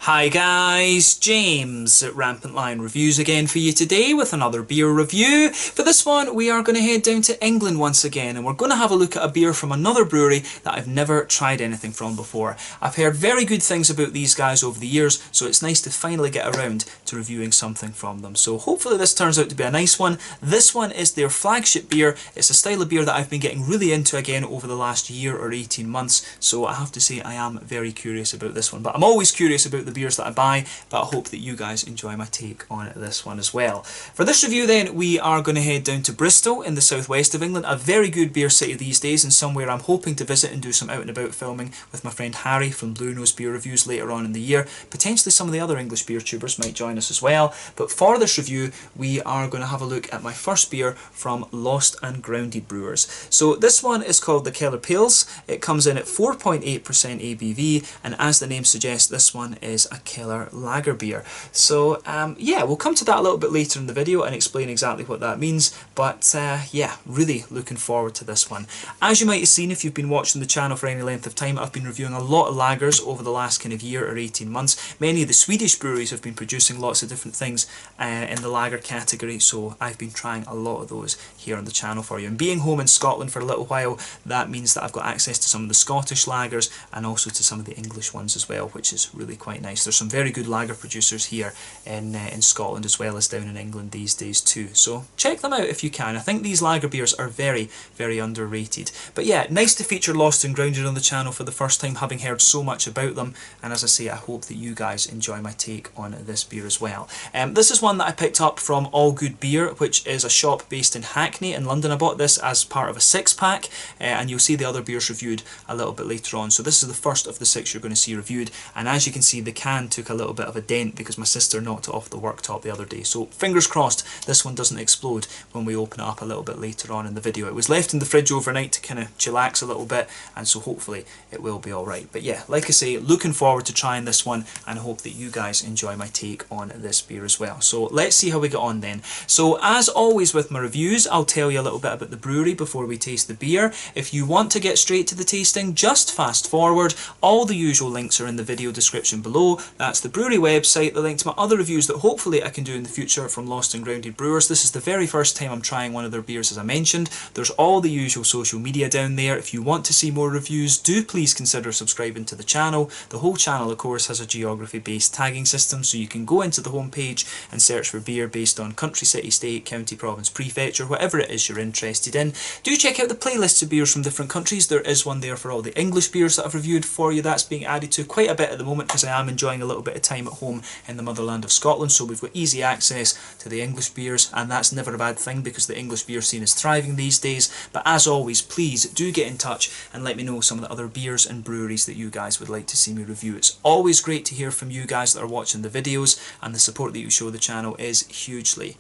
Hi guys, James at RampantLionReviews again for you today with another beer review. For this one we are going to head down to England once again and we're going to have a look at a beer from another brewery that I've never tried anything from before. I've heard very good things about these guys over the years, so it's nice to finally get around to reviewing something from them. So hopefully this turns out to be a nice one. This one is their flagship beer. It's a style of beer that I've been getting really into again over the last year or 18 months, so I have to say I am very curious about this one. But I'm always curious about the beers that I buy, but I hope that you guys enjoy my take on this one as well. For this review then, we are going to head down to Bristol in the southwest of England, a very good beer city these days and somewhere I'm hoping to visit and do some out and about filming with my friend Harry from Brewery Notes Beer Reviews later on in the year. Potentially some of the other English beer tubers might join us as well, but for this review we are going to have a look at my first beer from Lost and Grounded Brewers. So this one is called the Keller Pils. It comes in at 4.8% ABV, and as the name suggests, this one is a Keller lager beer. So yeah, we'll come to that a little bit later in the video and explain exactly what that means, but yeah, really looking forward to this one. As you might have seen if you've been watching the channel for any length of time, I've been reviewing a lot of lagers over the last kind of year or 18 months. Many of the Swedish breweries have been producing lots of different things in the lager category, so I've been trying a lot of those here on the channel for you. And being home in Scotland for a little while, that means that I've got access to some of the Scottish lagers and also to some of the English ones as well, which is really quite nice. There's some very good lager producers here in Scotland as well as down in England these days too, so check them out if you can. I think these lager beers are very, very underrated. But yeah, nice to feature Lost and Grounded on the channel for the first time, having heard so much about them, and as I say, I hope that you guys enjoy my take on this beer as well. This is one that I picked up from All Good Beer, which is a shop based in Hackney in London. I bought this as part of a 6-pack, and you'll see the other beers reviewed a little bit later on. So this is the first of the 6 you're going to see reviewed, and as you can see the can took a little bit of a dent because my sister knocked it off the worktop the other day, so fingers crossed this one doesn't explode when we open it up a little bit later on in the video. It was left in the fridge overnight to kind of chillax a little bit, and so hopefully it will be alright. But yeah, like I say, looking forward to trying this one and hope that you guys enjoy my take on this beer as well. So let's see how we get on then. So as always with my reviews, I'll tell you a little bit about the brewery before we taste the beer. If you want to get straight to the tasting, just fast forward. All the usual links are in the video description below. That's the brewery website, the link to my other reviews that hopefully I can do in the future from Lost and Grounded Brewers. This is the very first time I'm trying one of their beers, as I mentioned. There's all the usual social media down there. If you want to see more reviews, do please consider subscribing to the channel. The whole channel, of course, has a geography-based tagging system, so you can go into the homepage and search for beer based on country, city, state, county, province, prefecture, whatever it is you're interested in. Do check out the playlists of beers from different countries. There is one there for all the English beers that I've reviewed for you. That's being added to quite a bit at the moment because I am enjoying a little bit of time at home in the motherland of Scotland, so we've got easy access to the English beers, and that's never a bad thing because the English beer scene is thriving these days. But as always, please do get in touch and let me know some of the other beers and breweries that you guys would like to see me review. It's always great to hear from you guys that are watching the videos, and the support that you show the channel is hugely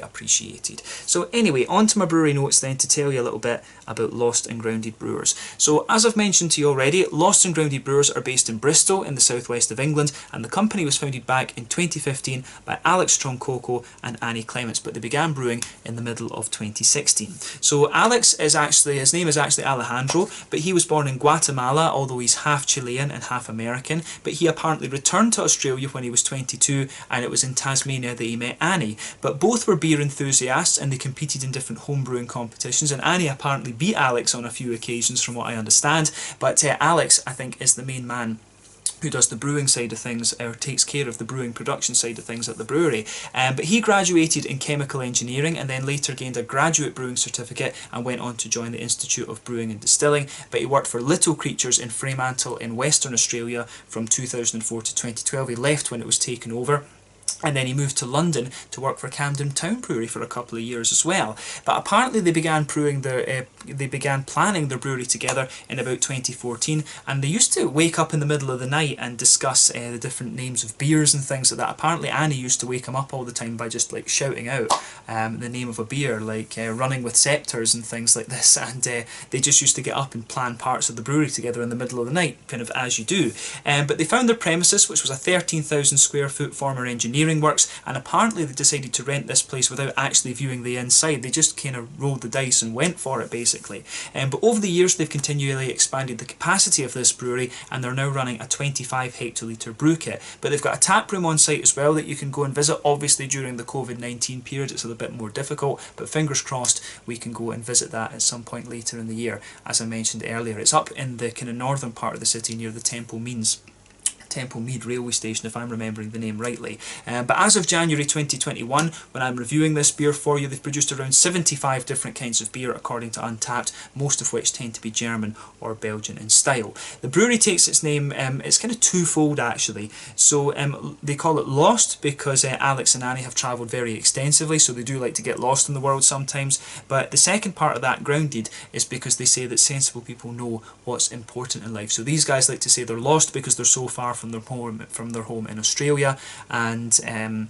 appreciated. So anyway, on to my brewery notes then to tell you a little bit about Lost and Grounded Brewers. So as I've mentioned to you already, Lost and Grounded Brewers are based in Bristol in the southwest of England, and the company was founded back in 2015 by Alex Stromkoko and Annie Clements, but they began brewing in the middle of 2016. So Alex is actually, his name is actually Alejandro, but he was born in Guatemala, although he's half Chilean and half American, but he apparently returned to Australia when he was 22, and it was in Tasmania that he met Annie. But both were beer enthusiasts and they competed in different homebrewing competitions, and Annie apparently beat Alex on a few occasions from what I understand, but Alex, I think, is the main man who does the brewing side of things, or takes care of the brewing production side of things at the brewery. But he graduated in chemical engineering and then later gained a graduate brewing certificate and went on to join the Institute of Brewing and Distilling. But he worked for Little Creatures in Fremantle in Western Australia from 2004 to 2012. He left when it was taken over, and then he moved to London to work for Camden Town Brewery for a couple of years as well. But apparently they began planning their brewery together in about 2014, and they used to wake up in the middle of the night and discuss the different names of beers and things like that. Apparently Annie used to wake him up all the time by just like shouting out the name of a beer, like Running with Scepters and things like this, and they just used to get up and plan parts of the brewery together in the middle of the night, kind of as you do. But they found their premises, which was a 13,000 square foot former engineering engineering works, and apparently they decided to rent this place without actually viewing the inside. They just kind of rolled the dice and went for it, basically. But over the years they've continually expanded the capacity of this brewery, and they're now running a 25 hectolitre brew kit. But they've got a tap room on site as well that you can go and visit. Obviously during the COVID-19 period it's a little bit more difficult, but fingers crossed we can go and visit that at some point later in the year. As I mentioned earlier, it's up in the kind of northern part of the city near the Temple Mead railway station, if I'm remembering the name rightly. But as of January 2021, when I'm reviewing this beer for you, they've produced around 75 different kinds of beer according to Untappd, most of which tend to be German or Belgian in style. The brewery takes its name, it's kind of twofold actually. So they call it Lost because Alex and Annie have travelled very extensively, so they do like to get lost in the world sometimes. But the second part of that, Grounded, is because they say that sensible people know what's important in life. So these guys like to say they're lost because they're so far from their home in Australia, and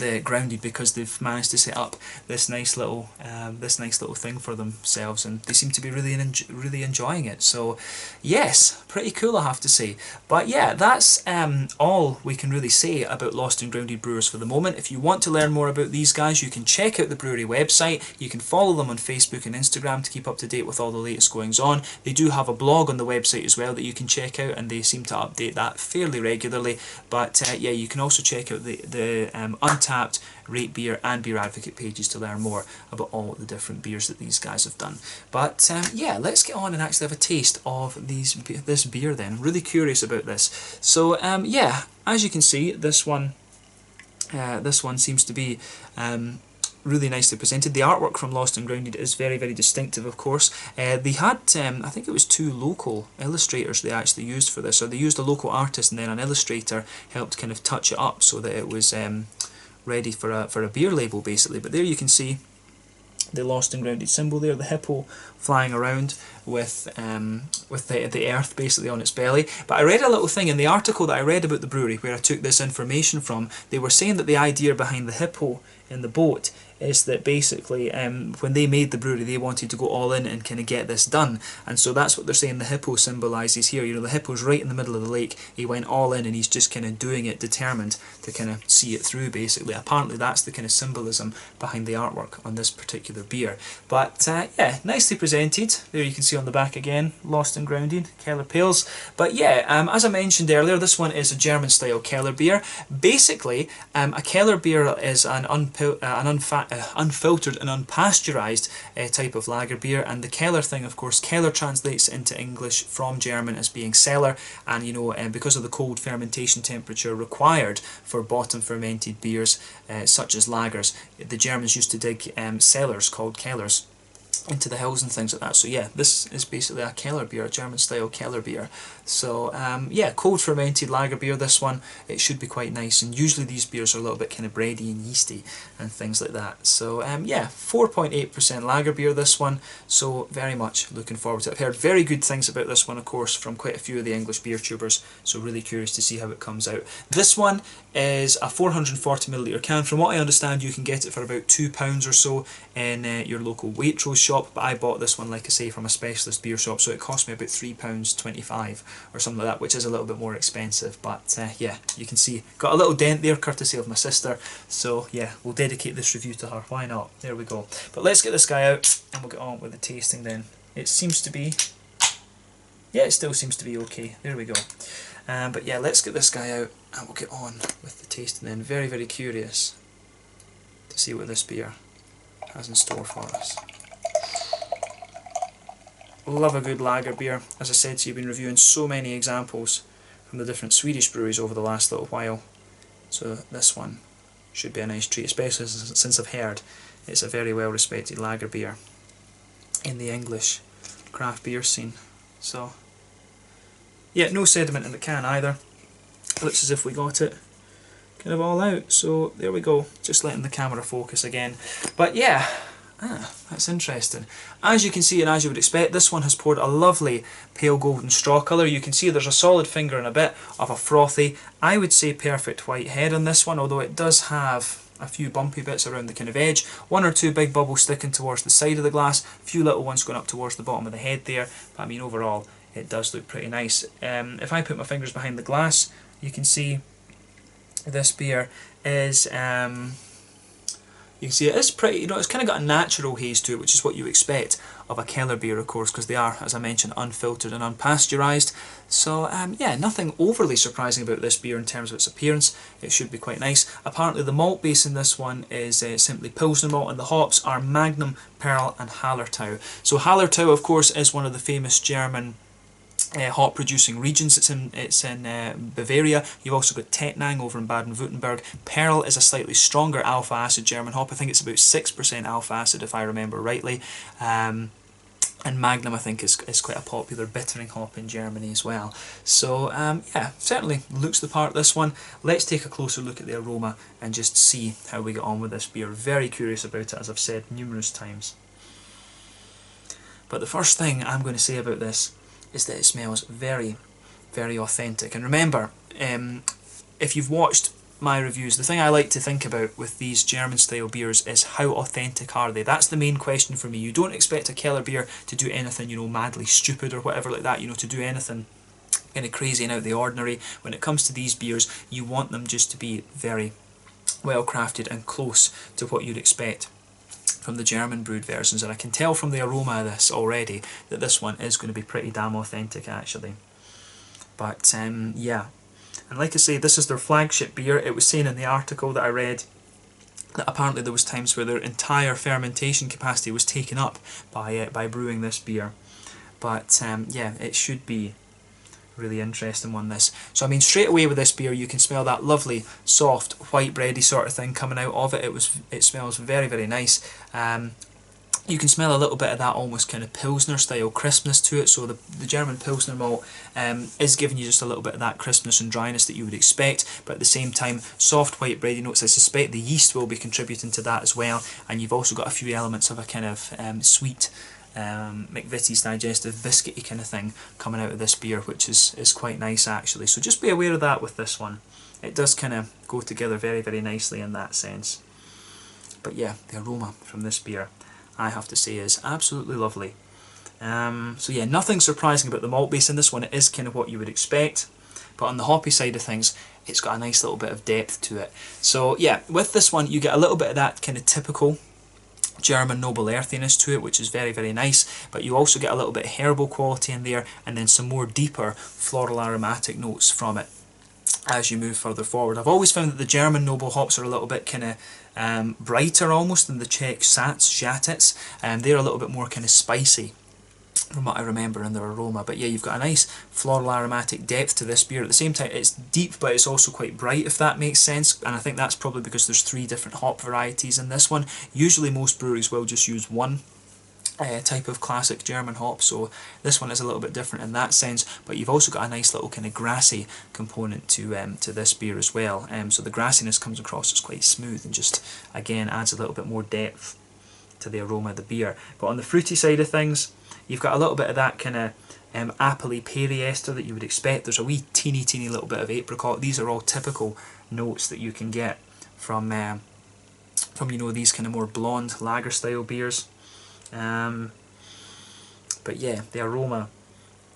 they're grounded because they've managed to set up this nice little thing for themselves, and they seem to be really enjoying it. So yes, pretty cool, I have to say. But yeah, that's all we can really say about Lost and Grounded Brewers for the moment. If you want to learn more about these guys, you can check out the brewery website. You can follow them on Facebook and Instagram to keep up to date with all the latest goings on. They do have a blog on the website as well that you can check out, and they seem to update that fairly regularly. But yeah, you can also check out the Untappd, Rate Beer and Beer Advocate pages to learn more about all the different beers that these guys have done. But yeah, let's get on and actually have a taste of this beer then. I'm really curious about this. So yeah, as you can see, this one seems to be really nicely presented. The artwork from Lost and Grounded is very, very distinctive, of course. They had, I think it was 2 local illustrators they actually used for this. So they used a local artist and then an illustrator helped kind of touch it up so that it was ready for a beer label, basically. But there you can see the Lost and Grounded symbol there, the hippo flying around with the earth basically on its belly. But I read a little thing in the article that I read about the brewery where I took this information from. They were saying that the idea behind the hippo in the boat is that basically when they made the brewery they wanted to go all in and kind of get this done, and so that's what they're saying the hippo symbolises here. You know, the hippo's right in the middle of the lake, he went all in and he's just kind of doing it, determined to kind of see it through basically. Apparently that's the kind of symbolism behind the artwork on this particular beer. But yeah, nicely presented. There you can see on the back again, Lost and Grounded, Keller Pales. But yeah, as I mentioned earlier, this one is a German style Keller beer. Basically, a Keller beer is an unfiltered and unpasteurized type of lager beer, and the Keller thing, of course, Keller translates into English from German as being cellar, and you know, because of the cold fermentation temperature required for bottom fermented beers such as lagers, the Germans used to dig cellars called Kellers into the hills and things like that. So yeah, this is basically a Keller beer, a German style Keller beer. So yeah, cold fermented lager beer, this one. It should be quite nice, and usually these beers are a little bit kind of bready and yeasty and things like that. So yeah, 4.8% lager beer, this one, so very much looking forward to it. I've heard very good things about this one, of course, from quite a few of the English beer tubers, so really curious to see how it comes out. This one is a 440ml can. From what I understand, you can get it for about £2 or so in your local Waitrose shop, but I bought this one, like I say, from a specialist beer shop, so it cost me about £3.25 or something like that, which is a little bit more expensive. But yeah, you can see, got a little dent there courtesy of my sister, so yeah, we'll dedicate this review to her, why not? There we go. But let's get this guy out and we'll get on with the tasting then. It seems to be, yeah, it still seems to be okay, there we go. But yeah, let's get this guy out and we'll get on with the tasting then. Very, very curious to see what this beer has in store for us. Love a good lager beer. As I said to you, I've been reviewing so many examples from the different Swedish breweries over the last little while, so this one should be a nice treat, especially since I've heard it's a very well respected lager beer in the English craft beer scene. So yeah, no sediment in the can either. Looks as if we got it kind of all out, so there we go, just letting the camera focus again. But yeah, that's interesting. As you can see, and as you would expect, this one has poured a lovely pale golden straw colour. You can see there's a solid finger and a bit of a frothy, I would say perfect white head on this one, although it does have a few bumpy bits around the kind of edge, 1 or 2 big bubbles sticking towards the side of the glass, a few little ones going up towards the bottom of the head there, but I mean overall it does look pretty nice. If I put my fingers behind the glass, you can see this beer is, you can see it is pretty, you know, it's kind of got a natural haze to it, which is what you expect of a Keller beer, of course, because they are, as I mentioned, unfiltered and unpasteurised. So yeah, nothing overly surprising about this beer in terms of its appearance. It should be quite nice. Apparently the malt base in this one is simply Pilsner malt, and the hops are Magnum, Pearl and Hallertau. So Hallertau, of course, is one of the famous German hop producing regions. It's in Bavaria. You've also got Tettnang over in Baden-Württemberg. Pearl is a slightly stronger alpha acid German hop. I think it's about 6% alpha acid if I remember rightly. And Magnum, I think, is quite a popular bittering hop in Germany as well. So yeah, certainly looks the part, this one. Let's take a closer look at the aroma and just see how we get on with this beer. Very curious about it, as I've said numerous times. But the first thing I'm going to say about this is that it smells very, very authentic. And remember, if you've watched my reviews, the thing I like to think about with these German style beers is how authentic are they. That's the main question for me. You don't expect a Keller beer to do anything, you know, madly stupid or whatever like that, you know, to do anything kind of crazy and out of the ordinary. When it comes to these beers, you want them just to be very well crafted and close to what you'd expect from the German brewed versions, and I can tell from the aroma of this already that this one is going to be pretty damn authentic actually. But yeah, and like I say, this is their flagship beer. It was saying in the article that I read that apparently there was times where their entire fermentation capacity was taken up by brewing this beer. But yeah, it should be really interesting one, this. So I mean, straight away with this beer you can smell that lovely soft white bready sort of thing coming out of it. It smells very, very nice. You can smell a little bit of that almost kind of Pilsner style crispness to it. So the German Pilsner malt is giving you just a little bit of that crispness and dryness that you would expect, but at the same time soft white bready notes. I suspect the yeast will be contributing to that as well, and you've also got a few elements of a kind of sweet McVitie's digestive biscuity kind of thing coming out of this beer, which is quite nice actually. So just be aware of that with this one. It does kind of go together very, very nicely in that sense. But yeah, the aroma from this beer, I have to say, is absolutely lovely. So yeah, nothing surprising about the malt base in this one. It is kind of what you would expect, but on the hoppy side of things, it's got a nice little bit of depth to it. So yeah, with this one you get a little bit of that kind of typical German noble earthiness to it, which is very, very nice, but you also get a little bit of herbal quality in there, and then some more deeper floral aromatic notes from it as you move further forward. I've always found that the German noble hops are a little bit kind of brighter almost than the Czech Žatec, and they're a little bit more kind of spicy from what I remember in their aroma. But yeah, you've got a nice floral aromatic depth to this beer. At the same time, it's deep, but it's also quite bright, if that makes sense. And I think that's probably because there's 3 different hop varieties in this one. Usually most breweries will just use one type of classic German hop, so this one is a little bit different in that sense. But you've also got a nice little kind of grassy component to this beer as well. So the grassiness comes across as quite smooth and just again adds a little bit more depth to the aroma of the beer. But on the fruity side of things, you've got a little bit of that kind of appley perry ester that you would expect. There's a wee teeny little bit of apricot. These are all typical notes that you can get from you know, these kind of more blonde lager style beers. But yeah, the aroma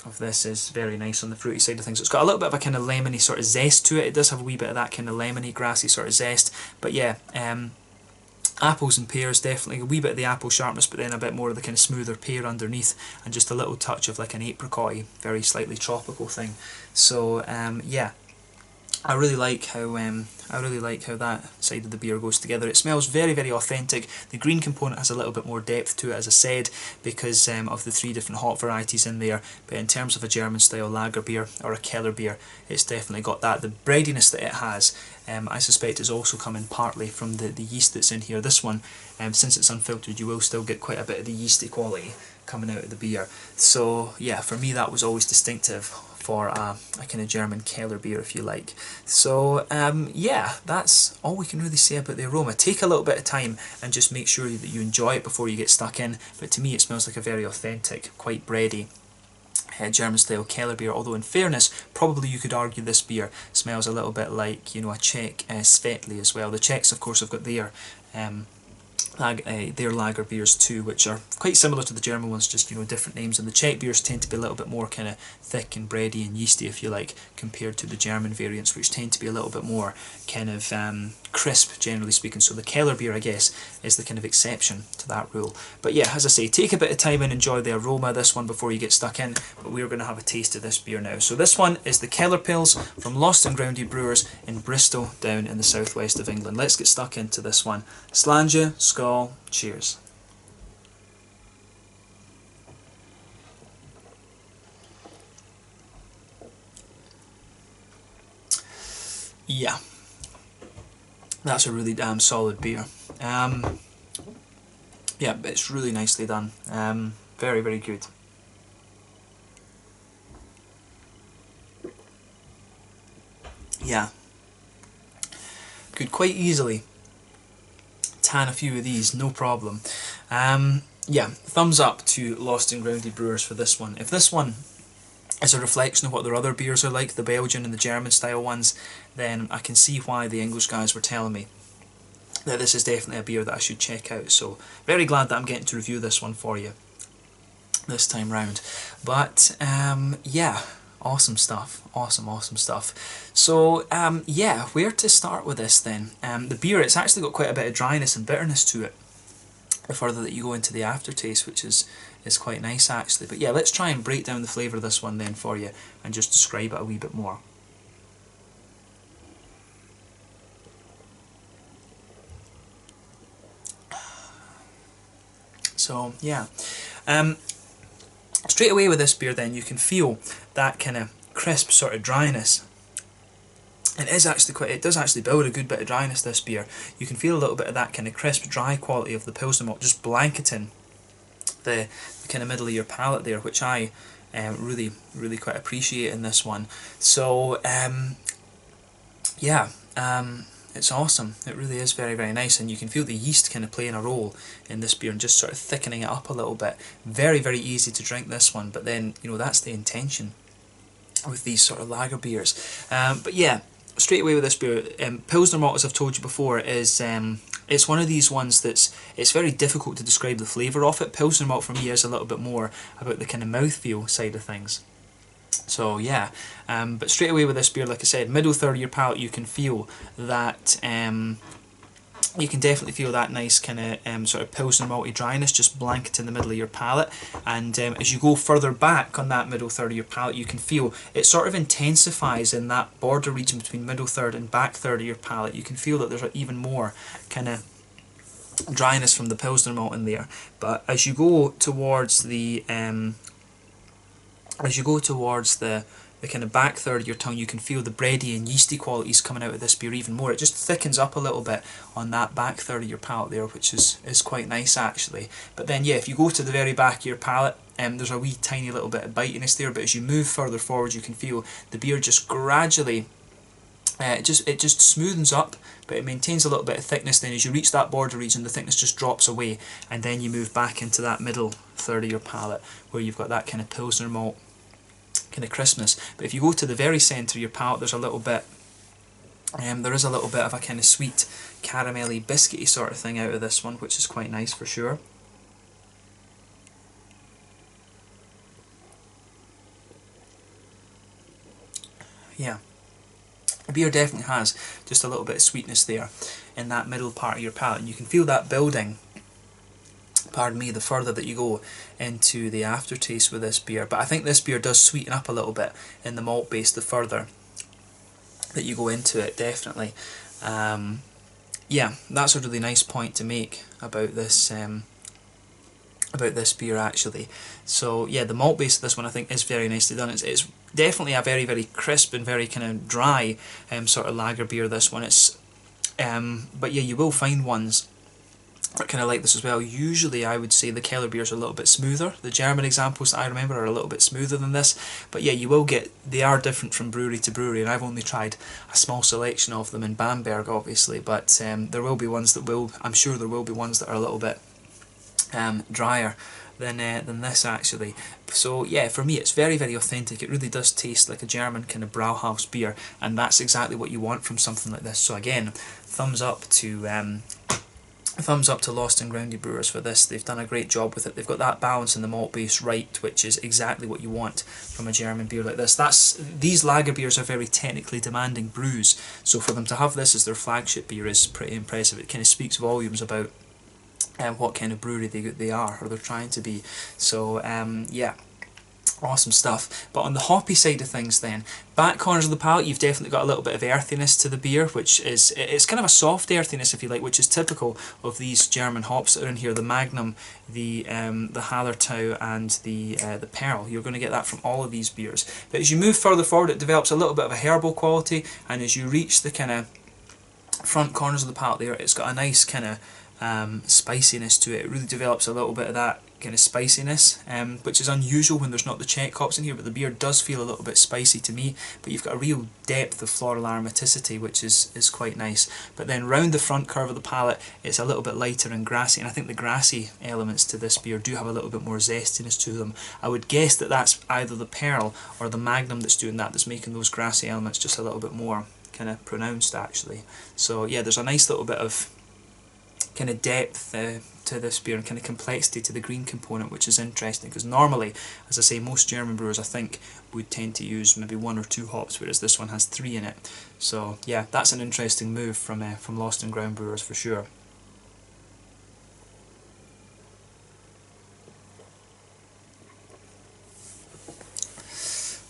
of this is very nice on the fruity side of things. It's got a little bit of a kind of lemony sort of zest to it. It does have a wee bit of that kind of lemony, grassy sort of zest. But yeah, apples and pears, definitely a wee bit of the apple sharpness, but then a bit more of the kind of smoother pear underneath, and just a little touch of like an apricot-y, very slightly tropical thing. So yeah, I really like how that side of the beer goes together. It smells very, very authentic. The green component has a little bit more depth to it, as I said, because of the 3 different hop varieties in there. But in terms of a German style lager beer or a Keller beer, it's definitely got that. The breadiness that it has, I suspect, is also coming partly from the yeast that's in here. This one, since it's unfiltered, you will still get quite a bit of the yeasty quality coming out of the beer. So yeah, for me that was always distinctive for a kind of German Keller beer, if you like. So yeah, that's all we can really say about the aroma. Take a little bit of time and just make sure that you enjoy it before you get stuck in. But to me it smells like a very authentic, quite bready German style Keller beer, although in fairness probably you could argue this beer smells a little bit like, you know, a Czech Svetli as well. The Czechs of course have got their their lager beers too, which are quite similar to the German ones, just different names. And the Czech beers tend to be a little bit more kind of thick and bready and yeasty, if you like, compared to the German variants, which tend to be a little bit more kind of crisp, generally speaking. So the Keller beer, I guess, is the kind of exception to that rule. But yeah, as I say, take a bit of time and enjoy the aroma of this one before you get stuck in. But we're going to have a taste of this beer now. So this one is the Keller Pils from Lost and Grounded Brewers in Bristol, down in the southwest of England. Let's get stuck into this one. Slàinte, skål, cheers. Yeah, that's a really damn solid beer. Yeah, it's really nicely done. Very, very good. Yeah, could quite easily tan a few of these, no problem. Yeah, thumbs up to Lost and Grounded Brewers for this one. If this one is a reflection of what their other beers are like, the Belgian and the German style ones, then I can see why the English guys were telling me that this is definitely a beer that I should check out. So very glad that I'm getting to review this one for you this time round. But yeah, awesome stuff, awesome stuff. So yeah, where to start with this then? The beer, it's actually got quite a bit of dryness and bitterness to it the further that you go into the aftertaste, which is quite nice actually. But yeah, let's try and break down the flavour of this one then for you and just describe it a wee bit more. So yeah, straight away with this beer then you can feel that kind of crisp sort of dryness. It does actually build a good bit of dryness, this beer. You can feel a little bit of that kind of crisp, dry quality of the Pilsner malt just blanketing the kind of middle of your palate there, which I really quite appreciate in this one. So yeah, it's awesome. It really is very nice, and you can feel the yeast kind of playing a role in this beer and just sort of thickening it up a little bit. Very easy to drink this one, but then that's the intention with these sort of lager beers. But yeah, straight away with this beer, Pilsner malt, as I've told you before, is it's one of these ones it's very difficult to describe the flavour of it. Pilsner malt for me is a little bit more about the kind of mouthfeel side of things. So yeah, but straight away with this beer, like I said, middle third of your palate, you can feel that. You can definitely feel that nice kind of sort of Pilsner malty dryness just blanket in the middle of your palate, and as you go further back on that middle third of your palate, you can feel it sort of intensifies in that border region between middle third and back third of your palate. You can feel that there's even more kind of dryness from the Pilsner malt in there. But as you go towards the kind of back third of your tongue, you can feel the bready and yeasty qualities coming out of this beer even more. It just thickens up a little bit on that back third of your palate there, which is quite nice actually. But then yeah, if you go to the very back of your palate, there's a wee tiny little bit of bitiness there, but as you move further forward, you can feel the beer just gradually it just smoothens up, but it maintains a little bit of thickness. Then as you reach that border region, the thickness just drops away, and then you move back into that middle third of your palate where you've got that kind of Pilsner malt kind of crispness. But if you go to the very centre of your palate, there's a little bit there is a little bit of a kind of sweet caramelly biscuity sort of thing out of this one, which is quite nice for sure. Yeah, the beer definitely has just a little bit of sweetness there in that middle part of your palate, and you can feel that building, pardon me, the further that you go into the aftertaste with this beer. But I think this beer does sweeten up a little bit in the malt base the further that you go into it, definitely. Yeah, that's a really nice point to make about this beer actually. So yeah, the malt base of this one I think is very nicely done. It's definitely a very crisp and very kind of dry sort of lager beer, this one. But yeah, you will find ones are kind of like this as well. Usually I would say the Keller beers are a little bit smoother. The German examples that I remember are a little bit smoother than this, but yeah, you will get, they are different from brewery to brewery, and I've only tried a small selection of them in Bamberg obviously, but there will be ones that will, I'm sure there will be ones that are a little bit drier than this actually. So yeah, for me it's very authentic. It really does taste like a German kind of Brauhaus beer, and that's exactly what you want from something like this. So again, thumbs up to thumbs up to Lost and Grounded Brewers for this. They've done a great job with it. They've got that balance in the malt base right, which is exactly what you want from a German beer like this. These lager beers are very technically demanding brews, so for them to have this as their flagship beer is pretty impressive. It kind of speaks volumes about what kind of brewery they are, or they're trying to be. So yeah, awesome stuff. But on the hoppy side of things then, back corners of the palate, you've definitely got a little bit of earthiness to the beer, which is, it's kind of a soft earthiness if you like, which is typical of these German hops that are in here, the Magnum, the Hallertau and the Pearl. You're going to get that from all of these beers. But as you move further forward, it develops a little bit of a herbal quality, and as you reach the kind of front corners of the palate there, it's got a nice kind of spiciness to it. It really develops a little bit of that kind of spiciness, which is unusual when there's not the Czech hops in here, but the beer does feel a little bit spicy to me. But you've got a real depth of floral aromaticity, which is quite nice. But then round the front curve of the palate, it's a little bit lighter and grassy, and I think the grassy elements to this beer do have a little bit more zestiness to them. I would guess that that's either the Pearl or the Magnum that's doing that, that's making those grassy elements just a little bit more kind of pronounced actually. So yeah, there's a nice little bit of kind of depth to this beer and kind of complexity to the green component, which is interesting because normally, as I say, most German brewers I think would tend to use maybe 1 or 2 hops, whereas this one has 3 in it. So yeah, that's an interesting move from Lost and Ground Brewers for sure.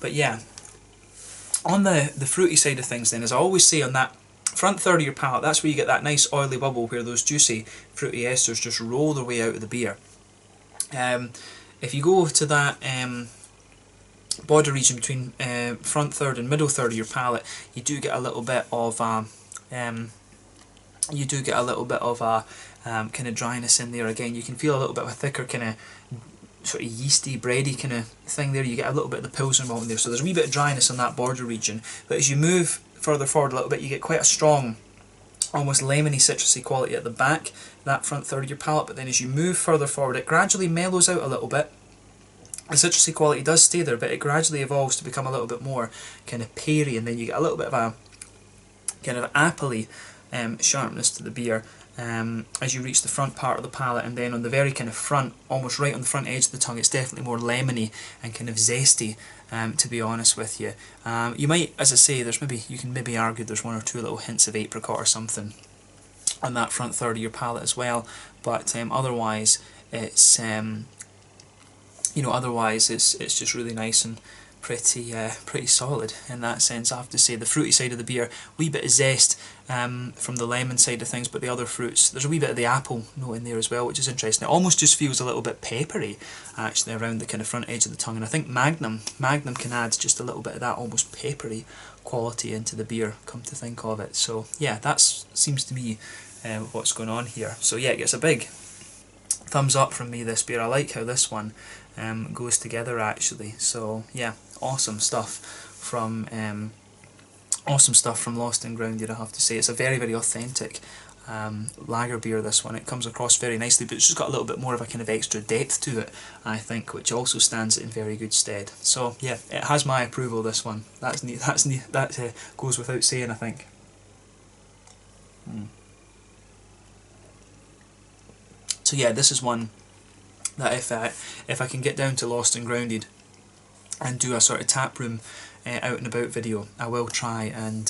But yeah, on the fruity side of things then, as I always say, on that front third of your palate, that's where you get that nice oily bubble where those juicy fruity esters just roll their way out of the beer. If you go to that border region between front third and middle third of your palate, you do get a little bit of kind of dryness in there. Again, you can feel a little bit of a thicker kind of sort of yeasty, bready kind of thing there. You get a little bit of the Pilsner malt in there, so there's a wee bit of dryness on that border region. But as you move further forward a little bit, you get quite a strong, almost lemony citrusy quality at the back, that front third of your palate. But then as you move further forward, it gradually mellows out a little bit. The citrusy quality does stay there, but it gradually evolves to become a little bit more kind of peary, and then you get a little bit of a kind of appley sharpness to the beer as you reach the front part of the palate. And then on the very kind of front, almost right on the front edge of the tongue, it's definitely more lemony and kind of zesty, to be honest with you. You might, as I say, you can maybe argue there's 1 or 2 little hints of apricot or something on that front third of your palate as well, but otherwise it's it's just really nice and pretty solid in that sense. I have to say, the fruity side of the beer, wee bit of zest from the lemon side of things, but the other fruits, there's a wee bit of the apple note in there as well, which is interesting. It almost just feels a little bit peppery actually around the kind of front edge of the tongue, and I think Magnum can add just a little bit of that almost peppery quality into the beer, come to think of it. So yeah, that seems to be what's going on here. So yeah, it gets a big thumbs up from me, this beer. I like how this one goes together actually. So yeah, awesome stuff from Lost and Grounded, I have to say. It's a very, very authentic lager beer, this one. It comes across very nicely, but it's just got a little bit more of a kind of extra depth to it, I think, which also stands it in very good stead. So yeah, it has my approval, this one. That goes without saying, I think. So yeah, this is one that if I can get down to Lost and Grounded and do a sort of tap room out and about video, I will try and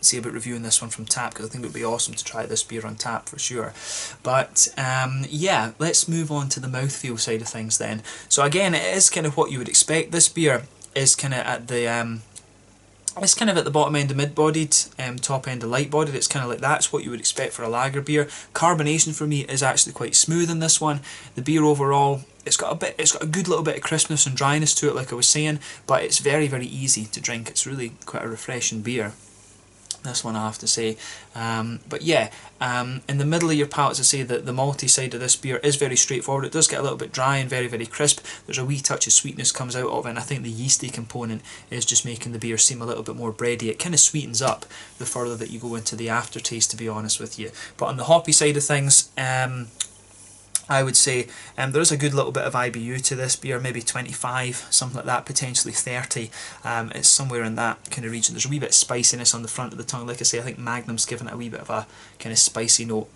see about reviewing this one from tap, because I think it would be awesome to try this beer on tap for sure. But yeah, let's move on to the mouthfeel side of things then. So again, it is kind of what you would expect. This beer is kind of at the it's kind of at the bottom end of mid-bodied, top end of light-bodied. It's kind of like that's what you would expect for a lager beer. Carbonation for me is actually quite smooth in this one. The beer overall, it's got a good little bit of crispness and dryness to it, like I was saying, but it's very, very easy to drink. It's really quite a refreshing beer, this one, I have to say. But yeah, in the middle of your palate, as I say, the malty side of this beer is very straightforward. It does get a little bit dry and very, very crisp. There's a wee touch of sweetness comes out of it, and I think the yeasty component is just making the beer seem a little bit more bready. It kind of sweetens up the further that you go into the aftertaste, to be honest with you. But on the hoppy side of things, I would say there is a good little bit of IBU to this beer, maybe 25, something like that, potentially 30. It's somewhere in that kind of region. There's a wee bit of spiciness on the front of the tongue. Like I say, I think Magnum's given it a wee bit of a kind of spicy note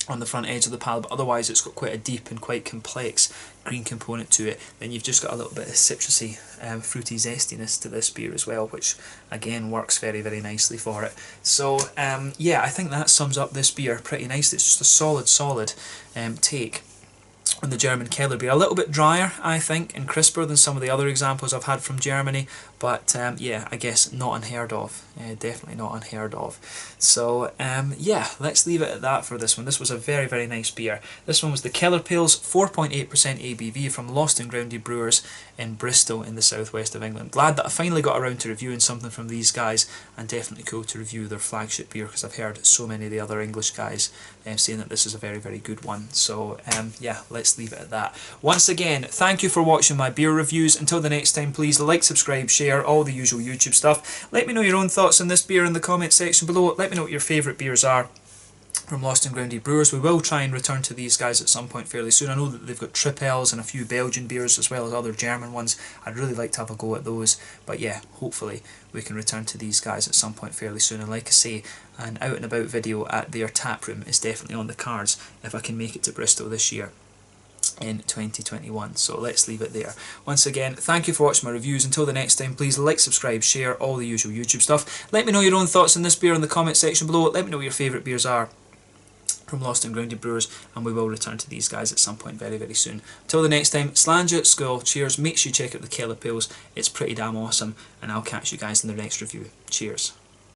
on the front edge of the palate, but otherwise it's got quite a deep and quite complex green component to it. Then you've just got a little bit of citrusy, fruity zestiness to this beer as well, which again works very, very nicely for it. So yeah, I think that sums up this beer pretty nicely. It's just a solid take on the German Keller beer. A little bit drier, I think, and crisper than some of the other examples I've had from Germany, but yeah, I guess not unheard of. Definitely not unheard of. So yeah, let's leave it at that for this one. This was a very, very nice beer. This one was the Keller Pils, 4.8% ABV from Lost and Grounded Brewers in Bristol in the southwest of England. Glad that I finally got around to reviewing something from these guys, and definitely cool to review their flagship beer, because I've heard so many of the other English guys saying that this is a very, very good one. So yeah, let's leave it at that. Once again, thank you for watching my beer reviews. Until the next time, please like, subscribe, share, all the usual YouTube stuff. Let me know your own thoughts on this beer in the comment section below. Let me know what your favourite beers are from Lost and Grounded Brewers. We will try and return to these guys at some point fairly soon. I know that they've got Tripels and a few Belgian beers as well as other German ones. I'd really like to have a go at those, but yeah, hopefully we can return to these guys at some point fairly soon. And like I say, an out and about video at their tap room is definitely on the cards if I can make it to Bristol this year in 2021. So let's leave it there. Once again, thank you for watching my reviews. Until the next time, please like, subscribe, share, all the usual YouTube stuff. Let me know your own thoughts on this beer in the comment section below. Let me know what your favourite beers are from Lost and Grounded Brewers, and we will return to these guys at some point very, very soon. Until the next time, Slanja, Skull, cheers. Make sure you check out the Keller Pils. It's pretty damn awesome, and I'll catch you guys in the next review. Cheers.